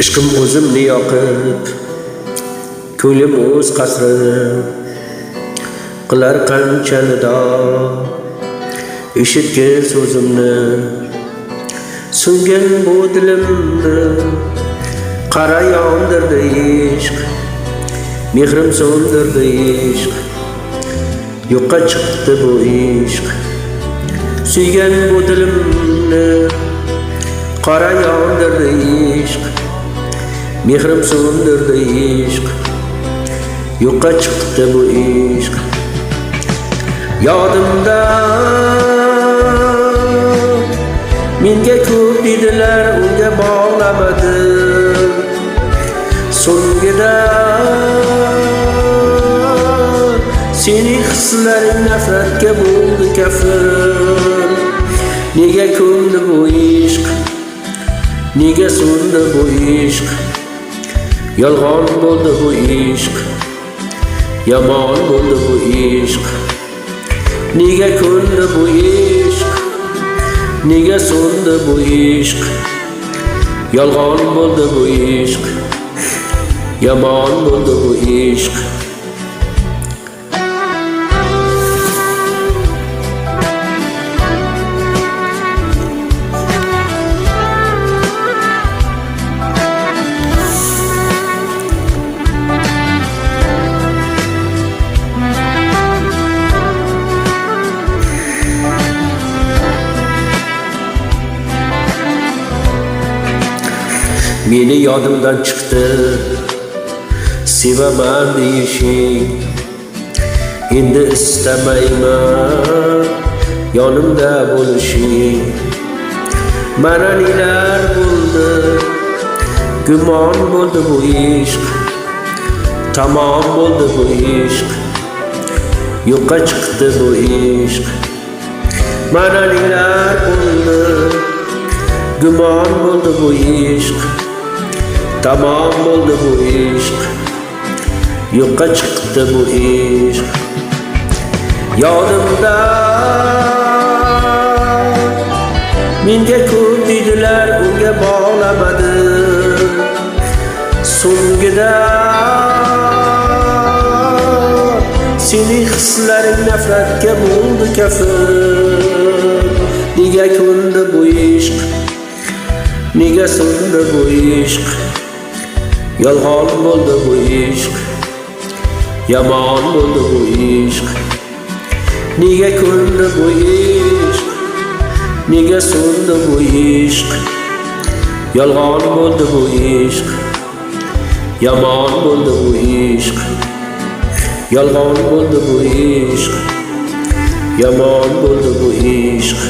Ishqim o'zimni yoqib, ko'nglim o'z qasrini qilar qancha nido. Eshitgin so'zimni, so'ngin bu dilimni, qara yondirdi ishq, mehrim so'ndirdi ishq, yo'qqa chiqdi bu ishq. Suygan bu dilimni, qara yondirdi ishq, mehrim so'ndirdi ishq, yo'qqa chiqdi bu ishq. Yodimda menga ko'p dedilar, unga bog'lamadim. So'ngida sening hislaring nafratga bo'ldi kafil. Nega ko'ndi bu ishq, nega so'ndi bu ishq, yolg'on bo'ldi bu ishq, yomon bo'ldi bu ishq. Nega ko'ndi bu ishq, nega so'ndi bu ishq, yolg'on bo'ldi bu ishq, yomon bo'ldi bu ishq. Meni yodimdan chiqdi sevaman deyishing, endi istamayman yonimda bo'lishing. Mana nelar bo'ldi, gumon bo'ldi bu ishq, tamom bo'ldi bu ishq, yo'qqa chiqdi bu ishq. Mana nelar bo'ldi, gumon bo'ldi bu ishq, tamom bo'ldi bu ishq, yo'qqa chiqdi bu ishq. Yodimda menga ko'p dedilar, unga bog'lamadim. So'ngida sening hislaring nafratga bo'ldi kafil. Nega ko'ndi bu ishq, nega so'ndi bu ishq, yolg'on bo'ldi bu ishq, yomon bo'ldi bu ishq. Nega ko'ndi bu ishq, nega so'ndi bu ishq, yolg'on bo'ldi bu ishq, yomon bo'ldi bu ishq. Yolg'on bo'ldi bu ishq, yomon bo'ldi bu ishq.